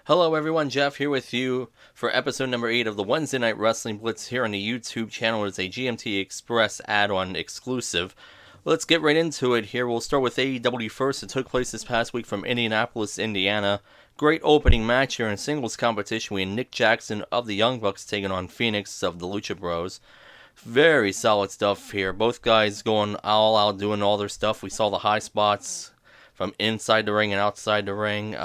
Hello everyone, Jeff here with you for episode number 8 of the Wednesday Night Wrestling Blitz here on the YouTube channel. It's a GMTE Express add-on exclusive. Let's get right into it here. We'll start with AEW first. It took place this past week from Indianapolis, Indiana. Great opening match here in singles competition. We had Nick Jackson of the Young Bucks taking on Phoenix of the Lucha Bros. Very solid stuff here. Both guys going all out, doing all their stuff. We saw the high spots from inside the ring and outside the ring.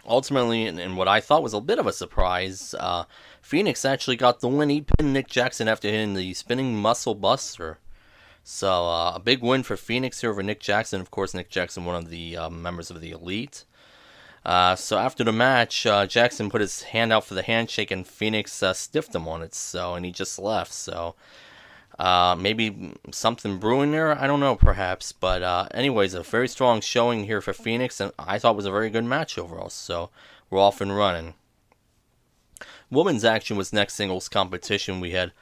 Ultimately, in what I thought was a bit of a surprise, Phoenix actually got the win. He pinned Nick Jackson after hitting the spinning muscle buster. So, a big win for Phoenix here over Nick Jackson. Of course, Nick Jackson, one of the members of the Elite. So, after the match, Jackson put his hand out for the handshake, and Phoenix stiffed him on it. And he just left. So, maybe something brewing there, I don't know, perhaps. But anyways, a very strong showing here for Phoenix, and I thought it was a very good match overall. So we're off and running. Women's action was next singles competition. We had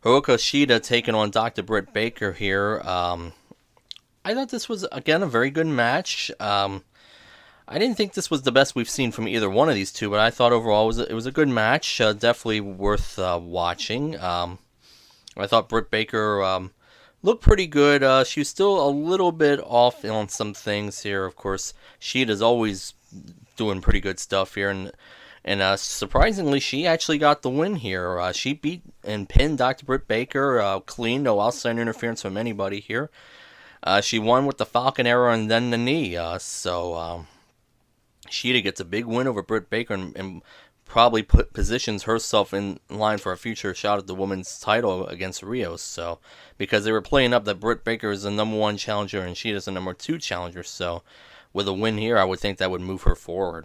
Hiroka Shida taking on Dr. Britt Baker here. I thought this was, again, a very good match. I didn't think this was the best we've seen from either one of these two, but I thought overall it was a good match. Definitely worth watching. I thought Britt Baker looked pretty good. She was still a little bit off on some things here. Of course, Sheeta's always doing pretty good stuff here. And surprisingly, she actually got the win here. She beat and pinned Dr. Britt Baker clean, no outside interference from anybody here. She won with the Falcon Arrow and then the knee. Sheeta gets a big win over Britt Baker and probably positions herself in line for a future shot at the women's title against Rios. So, because they were playing up that Britt Baker is the number 1 challenger and she is the number 2 challenger. So, with a win here, I would think that would move her forward.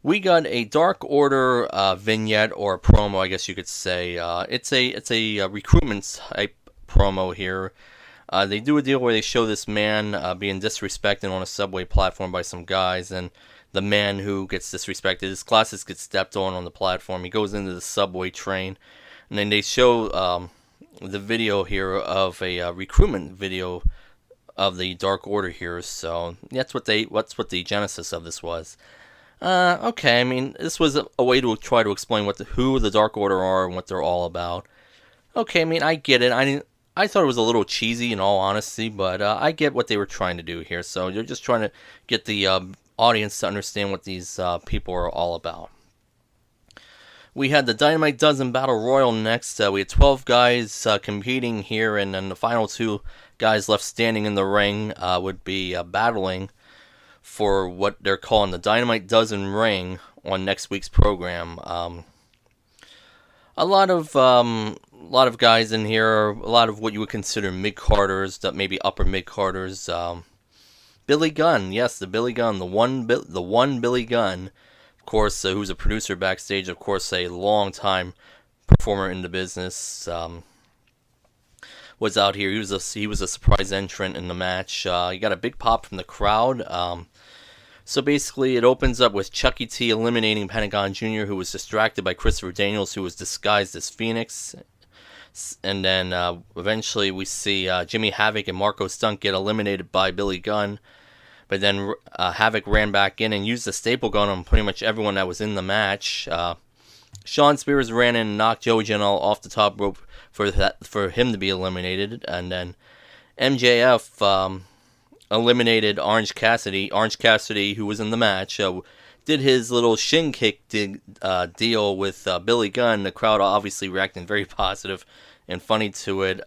We got a Dark Order vignette or promo, I guess you could say. It's a recruitment type promo here. They do a deal where they show this man being disrespected on a subway platform by some guys, and the man who gets disrespected, his glasses get stepped on the platform. He goes into the subway train, and then they show the video here of a recruitment video of the Dark Order here. So that's what the genesis of this was. Okay, I mean, this was a way to try to explain who the Dark Order are and what they're all about. Okay, I mean, I get it. I thought it was a little cheesy, in all honesty, but I get what they were trying to do here. So they're just trying to get the audience to understand what these people are all about. We had the Dynamite Dozen Battle Royal next. We had 12 guys competing here, and then the final 2 guys left standing in the ring would be battling for what they're calling the Dynamite Dozen Ring on next week's program. A lot of guys in here, a lot of what you would consider mid-carders, maybe upper mid-carders. Billy Gunn, yes, the Billy Gunn, the one Billy Gunn, of course, who's a producer backstage, of course, a long-time performer in the business, was out here. He was a surprise entrant in the match. He got a big pop from the crowd. So basically, it opens up with Chucky T eliminating Pentagon Jr., who was distracted by Christopher Daniels, who was disguised as Phoenix. And then eventually we see Jimmy Havoc and Marco Stunt get eliminated by Billy Gunn. But then Havoc ran back in and used the staple gun on pretty much everyone that was in the match. Shawn Spears ran in and knocked Joey Janela off the top rope for him to be eliminated. And then MJF eliminated Orange Cassidy. Orange Cassidy, who was in the match, did his little shin kick deal with Billy Gunn. The crowd obviously reacting very positive and funny to it.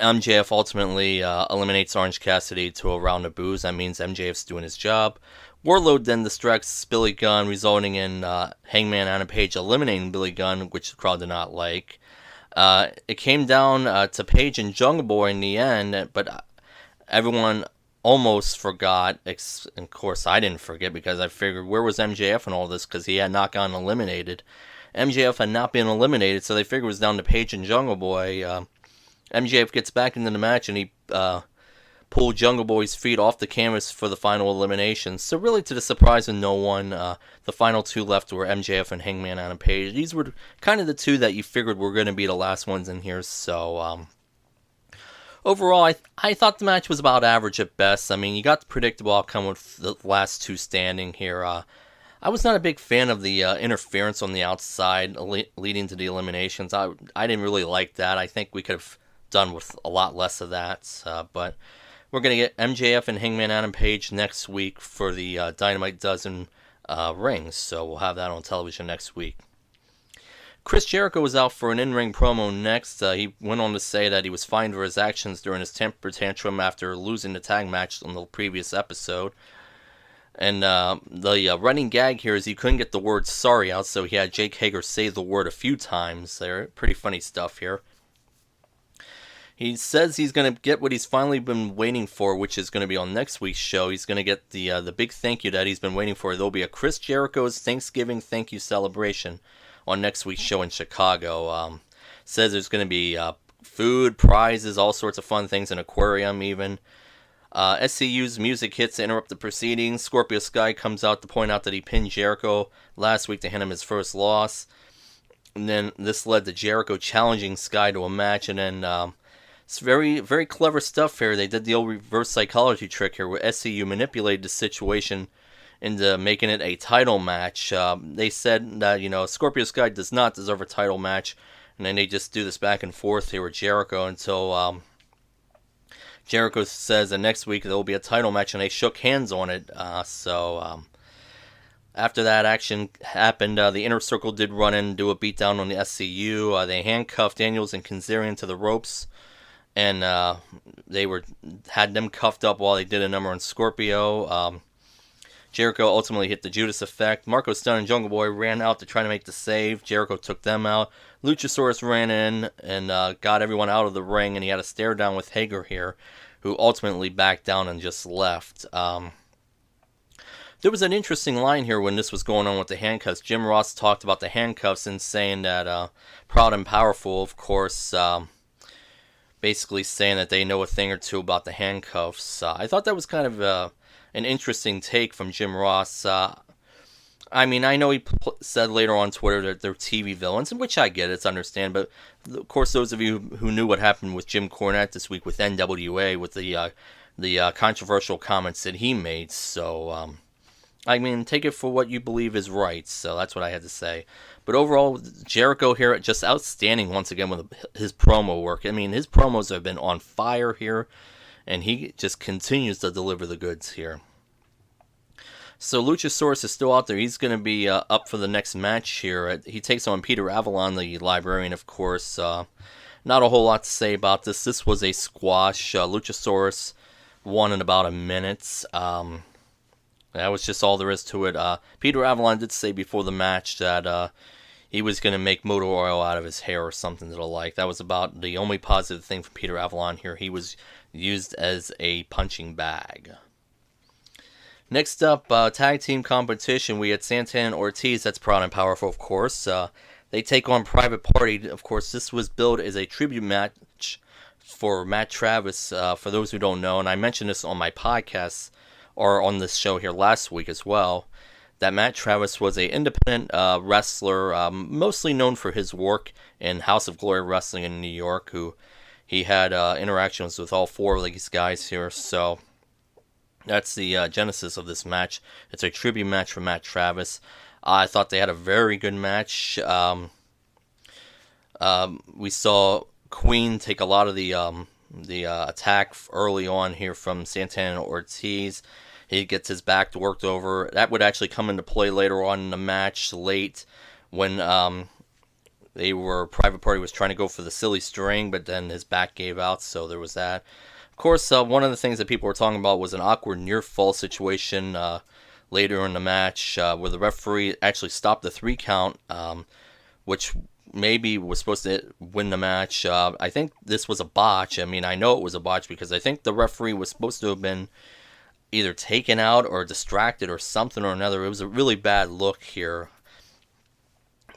MJF ultimately eliminates Orange Cassidy to a round of boos. That means MJF's doing his job. Wardlow then distracts Billy Gunn, resulting in Hangman Adam Page eliminating Billy Gunn, which the crowd did not like. It came down to Page and Jungle Boy in the end, but everyone almost forgot. And of course, I didn't forget because I figured, where was MJF in all this? Because he had not gotten eliminated. MJF had not been eliminated, so they figured it was down to Page and Jungle Boy. MJF gets back into the match, and he pulled Jungle Boy's feet off the canvas for the final elimination. So really, to the surprise of no one, the final 2 left were MJF and Hangman Adam Page. These were kind of the 2 that you figured were going to be the last ones in here. So Overall, I thought the match was about average at best. I mean, you got the predictable outcome with the last two standing here. I was not a big fan of the interference on the outside leading to the eliminations. I didn't really like that. I think we could have done with a lot less of that. But we're going to get MJF and Hangman Adam Page next week for the Dynamite Dozen rings. So we'll have that on television next week. Chris Jericho was out for an in-ring promo next. He went on to say that he was fined for his actions during his temper tantrum after losing the tag match on the previous episode. And the running gag here is he couldn't get the word sorry out, so he had Jake Hager say the word a few times. They're pretty funny stuff here. He says he's going to get what he's finally been waiting for, which is going to be on next week's show. He's going to get the big thank you that he's been waiting for. There'll be a Chris Jericho's Thanksgiving thank you celebration on next week's show in Chicago. Says there's going to be food, prizes, all sorts of fun things, an aquarium even. SCU's music hits to interrupt the proceedings. Scorpio Sky comes out to point out that he pinned Jericho last week to hand him his first loss. And then this led to Jericho challenging Sky to a match. And then it's very, very clever stuff here. They did the old reverse psychology trick here where SCU manipulated the situation into making it a title match. They said that, Scorpio Sky does not deserve a title match. And then they just do this back and forth here with Jericho until Jericho says that next week there will be a title match, and they shook hands on it. After that action happened, the Inner Circle did run in and do a beatdown on the SCU. They handcuffed Daniels and Kazarian to the ropes, and they had them cuffed up while they did a number on Scorpio. Jericho ultimately hit the Judas effect. Marco Stunt and Jungle Boy ran out to try to make the save. Jericho took them out. Luchasaurus ran in and got everyone out of the ring, and he had a stare down with Hager here, who ultimately backed down and just left. There was an interesting line here when this was going on with the handcuffs. Jim Ross talked about the handcuffs and saying that Proud and Powerful, of course, basically saying that they know a thing or two about the handcuffs. I thought that was kind of an interesting take from Jim Ross. I mean, I know he said later on Twitter that they're TV villains, which I get, it's understand. But of course, those of you who knew what happened with Jim Cornette this week with NWA, with the controversial comments that he made, so I mean, take it for what you believe is right. So that's what I had to say. But overall, Jericho here just outstanding once again with his promo work. I mean, his promos have been on fire here, and he just continues to deliver the goods here. So Luchasaurus is still out there. He's going to be up for the next match here. He takes on Peter Avalon, the librarian, of course. Not a whole lot to say about this. This was a squash. Luchasaurus won in about a minute. That was just all there is to it. Peter Avalon did say before the match that he was going to make motor oil out of his hair or something to the like. That was about the only positive thing from Peter Avalon here. He was used as a punching bag. Next up, tag team competition. We had Santana and Ortiz. That's Proud and Powerful, of course. They take on Private Party. Of course, this was billed as a tribute match for Matt Travis, for those who don't know. And I mentioned this on my podcast, or on this show here last week as well, that Matt Travis was an independent wrestler, mostly known for his work in House of Glory Wrestling in New York, who he had interactions with all four of these guys here. So that's the genesis of this match. It's a tribute match for Matt Travis. I thought they had a very good match. We saw Queen take a lot of the attack early on here from Santana and Ortiz. He gets his back worked over. That would actually come into play later on in the match, late, when Private Party was trying to go for the silly string, but then his back gave out, so there was that. Of course, one of the things that people were talking about was an awkward near-fall situation later in the match where the referee actually stopped the 3 count, which maybe was supposed to win the match. I think this was a botch. I mean, I know it was a botch because I think the referee was supposed to have been either taken out or distracted or something or another. It was a really bad look here.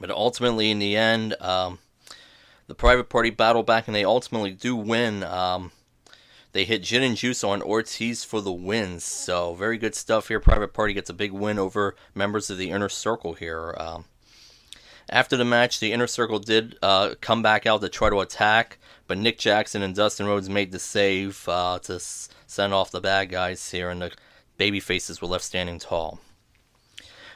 But ultimately, in the end, the Private Party battle back, and they ultimately do win. They hit Gin and Juice on Ortiz for the wins. So, very good stuff here. Private Party gets a big win over members of the Inner Circle here. After the match, the Inner Circle did come back out to try to attack, but Nick Jackson and Dustin Rhodes made the save to send off the bad guys here, and the baby faces were left standing tall.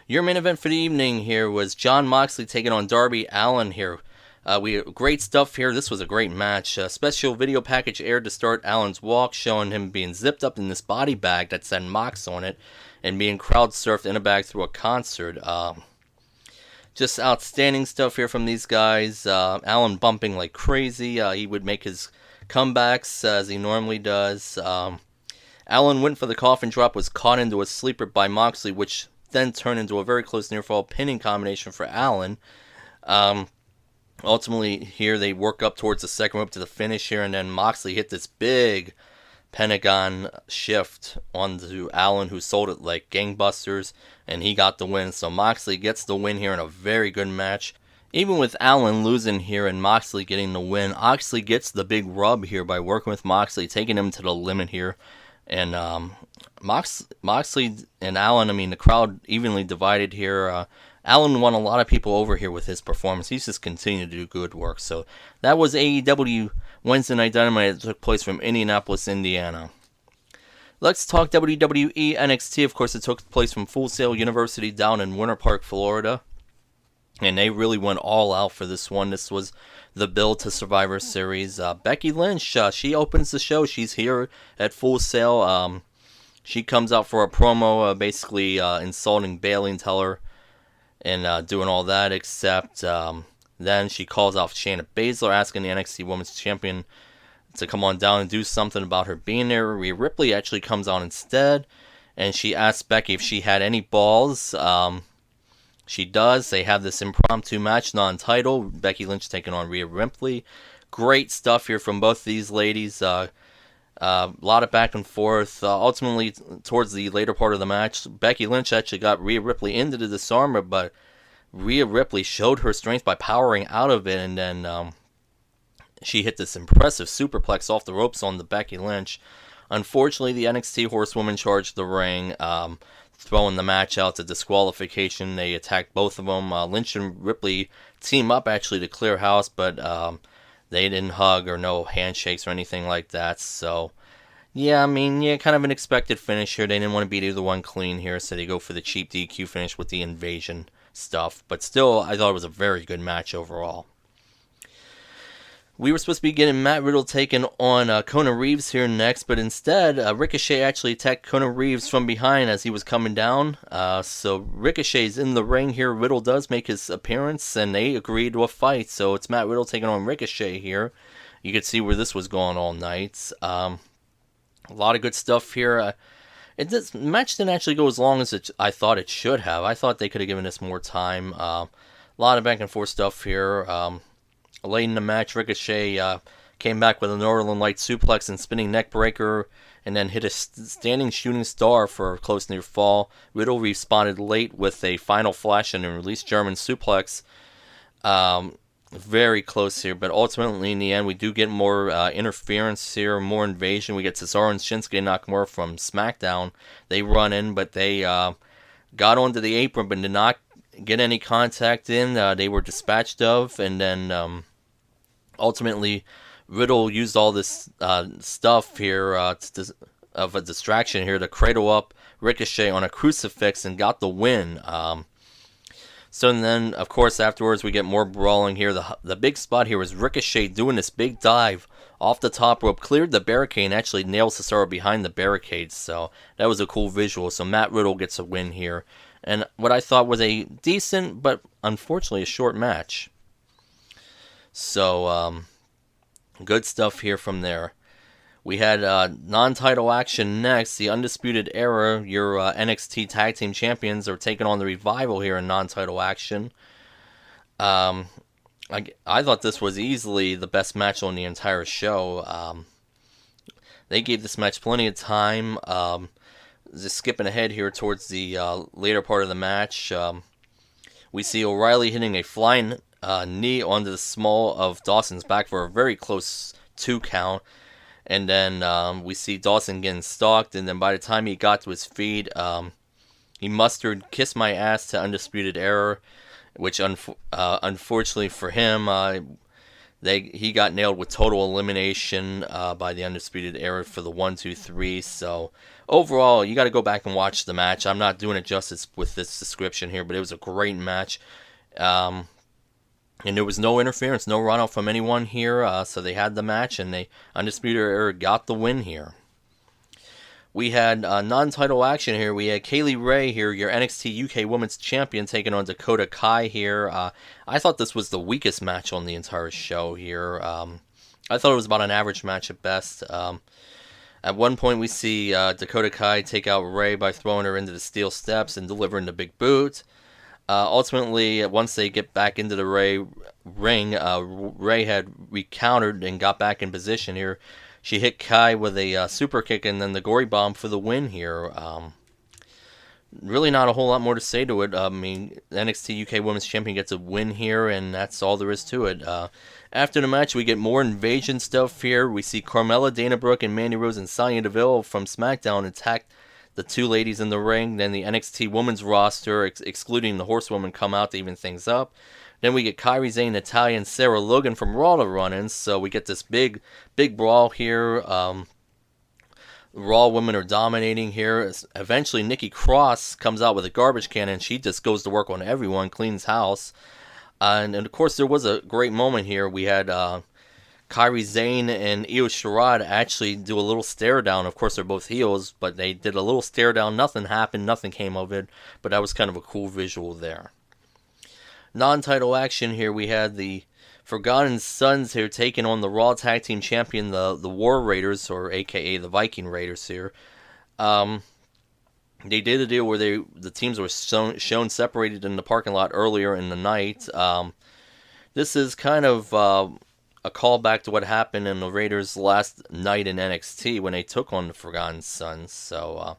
Your main event for the evening here was Jon Moxley taking on Darby Allin here. We had great stuff here. This was a great match. Special video package aired to start Allen's walk, showing him being zipped up in this body bag that said Mox on it, and being crowd surfed in a bag through a concert. Just outstanding stuff here from these guys. Allen bumping like crazy. He would make his comebacks as he normally does. Allen went for the coffin drop, was caught into a sleeper by Moxley, which then turned into a very close near fall pinning combination for Allen. Ultimately, here they work up towards the second rope to the finish here, and then Moxley hit this big Pentagon shift onto Allen, who sold it like gangbusters, and he got the win. So Moxley gets the win here in a very good match. Even with Allen losing here and Moxley getting the win, Moxley gets the big rub here by working with Moxley, taking him to the limit here. And Moxley and Allen, I mean, the crowd evenly divided here. Allen won a lot of people over here with his performance. He's just continued to do good work. So that was AEW Wednesday Night Dynamite that took place from Indianapolis, Indiana. Let's talk WWE NXT. Of course, it took place from Full Sail University down in Winter Park, Florida. And they really went all out for this one. This was the build to Survivor Series. Becky Lynch, she opens the show. She's here at Full Sail. She comes out for a promo, basically insulting Bayley and and doing all that, except then she calls out Shayna Baszler, asking the NXT Women's Champion to come on down and do something about her being there. Rhea Ripley actually comes on instead, and she asks Becky if she had any balls. She does. They have this impromptu match, non-title. Becky Lynch taking on Rhea Ripley. Great stuff here from both these ladies. A lot of back and forth. Ultimately, towards the later part of the match, Becky Lynch actually got Rhea Ripley into the disarmer, but Rhea Ripley showed her strength by powering out of it, and then she hit this impressive superplex off the ropes on the Becky Lynch. Unfortunately, the NXT Horsewoman charged the ring, throwing the match out to disqualification. They attacked both of them. Lynch and Ripley team up actually to clear house, but they didn't hug or no handshakes or anything like that. So, yeah, I mean, kind of an expected finish here. They didn't want to beat either one clean here, so they go for the cheap DQ finish with the invasion stuff. But still, I thought it was a very good match overall. We were supposed to be getting Matt Riddle taking on Kona Reeves here next, but instead, Ricochet actually attacked Kona Reeves from behind as he was coming down. So Ricochet's in the ring here. Riddle does make his appearance, and they agreed to a fight. So it's Matt Riddle taking on Ricochet here. You could see where this was going all night. A lot of good stuff here. This match didn't actually go as long as I thought it should have. I thought they could have given us more time. A lot of back and forth stuff here. Late in the match, Ricochet came back with a Northern Light suplex and spinning neck breaker, and then hit a standing shooting star for a close near fall. Riddle responded late with a final flash and a released German suplex. Very close here, but ultimately in the end, we do get more interference here, more invasion. We get Cesaro and Shinsuke Nakamura from SmackDown. They run in, but they got onto the apron, but did not get any contact in. They were dispatched of, and then ultimately Riddle used all this stuff here of a distraction here to cradle up Ricochet on a crucifix and got the win. So then, of course, afterwards we get more brawling here. The big spot here was Ricochet doing this big dive off the top rope, cleared the barricade, and actually nailed Cesaro behind the barricades. So that was a cool visual. So Matt Riddle gets a win here. And what I thought was a decent, but unfortunately a short match. So, good stuff here from there. We had non-title action next. The Undisputed Era, your NXT Tag Team Champions, are taking on the Revival here in non-title action. I thought this was easily the best match on the entire show. They gave this match plenty of time. Just skipping ahead here towards the later part of the match, we see O'Reilly hitting a flying knee onto the small of Dawson's back for a very close 2 count. And then we see Dawson getting stalked, and then by the time he got to his feet, he mustered "Kiss My Ass" to Undisputed Era. which unfortunately for him, he got nailed with total elimination by the Undisputed Era for the 1-2-3. So overall, you got to go back and watch the match. I'm not doing it justice with this description here, but it was a great match. And there was no interference, no run out from anyone here. So they had the match, and the Undisputed Era got the win here. We had non-title action here. We had Kaylee Ray here, your NXT UK Women's Champion, taking on Dakota Kai here. I thought this was the weakest match on the entire show here. I thought it was about an average match at best. At one point, we see Dakota Kai take out Ray by throwing her into the steel steps and delivering the big boot. Ultimately, once they get back into the ring, Ray had recountered and got back in position here. She hit Kai with a super kick and then the gory bomb for the win here. Really not a whole lot more to say to it. I mean, NXT UK Women's Champion gets a win here, and that's all there is to it. After the match, we get more invasion stuff here. We see Carmella, Dana Brooke, and Mandy Rose and Sonya Deville from SmackDown attack the two ladies in the ring. Then the NXT Women's roster, excluding the Horsewoman, come out to even things up. Then we get Kairi Sane, Natalya, and Sarah Logan from Raw to run in. So we get this big brawl here. Raw women are dominating here. Eventually, Nikki Cross comes out with a garbage can, and she just goes to work on everyone, cleans house. And of course, there was a great moment here. We had Kairi Sane and Io Shirai actually do a little stare down. Of course, they're both heels, but they did a little stare down. Nothing happened. Nothing came of it. But that was kind of a cool visual there. Non-title action here, we had the Forgotten Sons here taking on the Raw Tag Team Champion, the War Raiders, or aka the Viking Raiders here. They did a deal where the teams were shown separated in the parking lot earlier in the night. This is kind of a callback to what happened in the Raiders' last night in NXT when they took on the Forgotten Sons. So,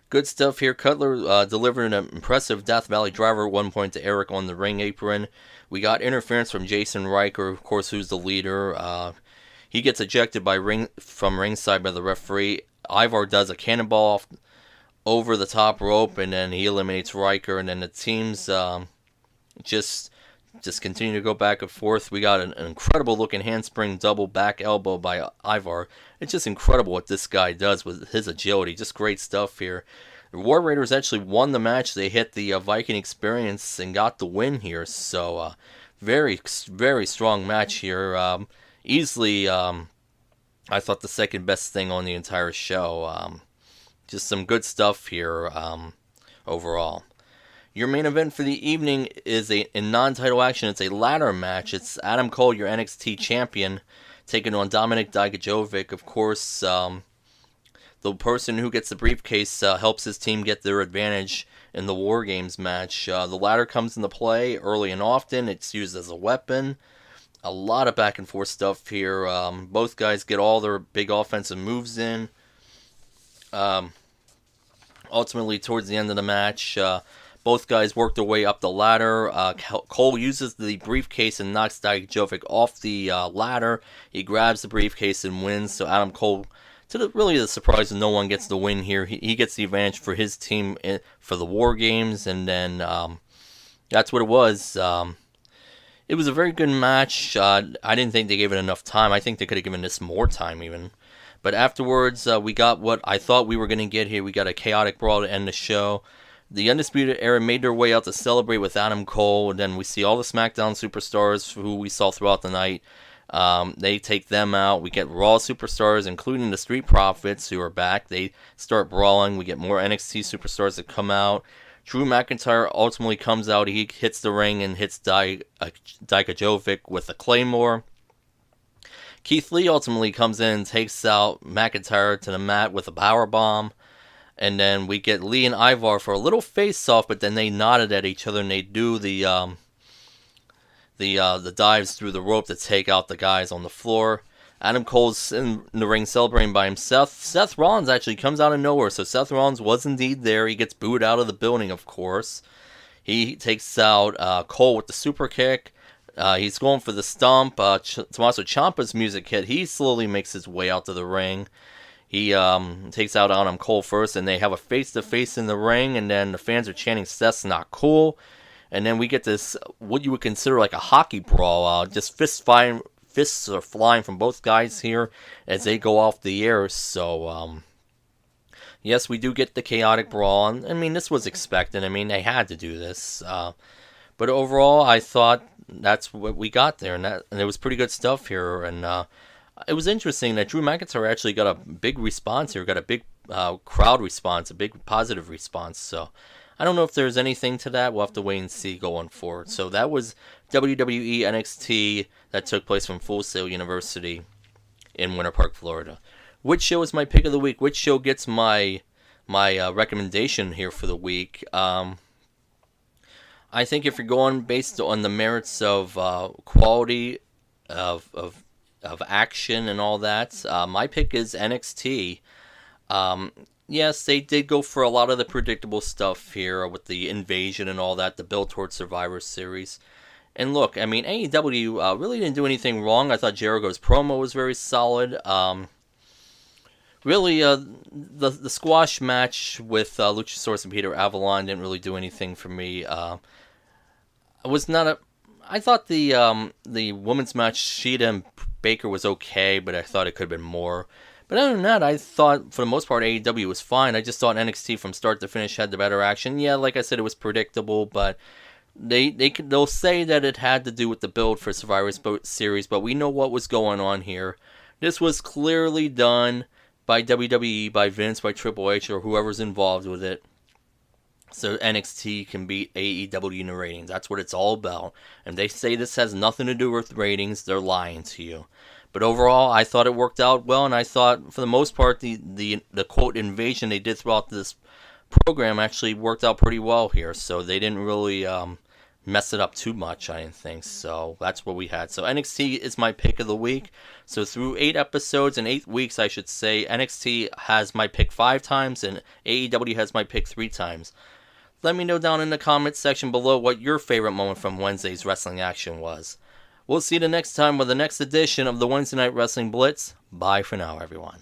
good stuff here. Cutler delivered an impressive Death Valley driver at one point to Eric on the ring apron. We got interference from Jason Riker, of course, who's the leader. He gets ejected from ringside by the referee. Ivar does a cannonball over the top rope, and then he eliminates Riker. And then the teams just continue to go back and forth. We got an incredible looking handspring double back elbow by Ivar. It's just incredible what this guy does with his agility. Just great stuff here. The War Raiders actually won the match. They hit the Viking Experience and got the win here. So, very, very strong match here. Easily, I thought the second best thing on the entire show. Just some good stuff here overall. Your main event for the evening is in non-title action. It's a ladder match. It's Adam Cole, your NXT champion, taking on Dominik Dijakovic. Of course, the person who gets the briefcase helps his team get their advantage in the War Games match. The ladder comes into play early and often. It's used as a weapon. A lot of back and forth stuff here. Both guys get all their big offensive moves in. Ultimately, towards the end of the match, both guys work their way up the ladder. Cole uses the briefcase and knocks Dijakovic off the ladder. He grabs the briefcase and wins. So Adam Cole, really the surprise of no one, gets the win here. He gets the advantage for his team for the War Games, and then that's what it was. It was a very good match. I didn't think they gave it enough time. I think they could have given this more time even. But afterwards, we got what I thought we were going to get here. We got a chaotic brawl to end the show. The Undisputed Era made their way out to celebrate with Adam Cole, and then we see all the SmackDown superstars who we saw throughout the night. They take them out. We get Raw superstars, including the Street Profits, who are back. They start brawling. We get more NXT superstars that come out. Drew McIntyre ultimately comes out. He hits the ring and hits Dijakovic with a Claymore. Keith Lee ultimately comes in and takes out McIntyre to the mat with a powerbomb. And then we get Lee and Ivar for a little face-off, but then they nodded at each other and they do the dives through the rope to take out the guys on the floor. Adam Cole's in the ring celebrating by himself. Seth Rollins actually comes out of nowhere, so Seth Rollins was indeed there. He gets booed out of the building, of course. He takes out Cole with the super kick. He's going for the stomp. Tommaso Ciampa's music hit. He slowly makes his way out to the ring. He takes out Adam Cole first, and they have a face-to-face in the ring, and then the fans are chanting, "Seth's not cool." and then we get this what you would consider like a hockey brawl. Just fists are flying from both guys here as they go off the air. So yes, we do get the chaotic brawl. And, I mean, this was expected. I mean, they had to do this. But overall, I thought that's what we got there, and it was pretty good stuff here. And it was interesting that Drew McIntyre actually got a big response here, got a big crowd response, a big positive response. So I don't know if there's anything to that. We'll have to wait and see going forward. So that was WWE NXT that took place from Full Sail University in Winter Park, Florida. Which show is my pick of the week? Which show gets my recommendation here for the week? I think if you're going based on the merits of quality of action and all that, my pick is NXT. Yes, they did go for a lot of the predictable stuff here with the invasion and all that, the build towards Survivor Series. And look, I mean, AEW really didn't do anything wrong. I thought Jericho's promo was very solid. Really, the squash match with Luchasaurus and Peter Avalon didn't really do anything for me. I thought the women's match, Sheeta and Baker, was okay, but I thought it could have been more. But other than that, I thought for the most part AEW was fine. I just thought NXT from start to finish had the better action. Yeah, like I said, it was predictable, but they'll say that it had to do with the build for Survivor Series, but we know what was going on here. This was clearly done by WWE, by Vince, by Triple H, or whoever's involved with it, so NXT can beat AEW in the ratings. That's what it's all about. And they say this has nothing to do with ratings, they're lying to you. But overall, I thought it worked out well, and I thought, for the most part, the quote invasion they did throughout this program actually worked out pretty well here. So they didn't really mess it up too much, I didn't think. So that's what we had. So NXT is my pick of the week. So through 8 episodes and 8 weeks, I should say, NXT has my pick 5 times and AEW has my pick 3 times. Let me know down in the comments section below what your favorite moment from Wednesday's wrestling action was. We'll see you the next time with the next edition of the Wednesday Night Wrestling Blitz. Bye for now, everyone.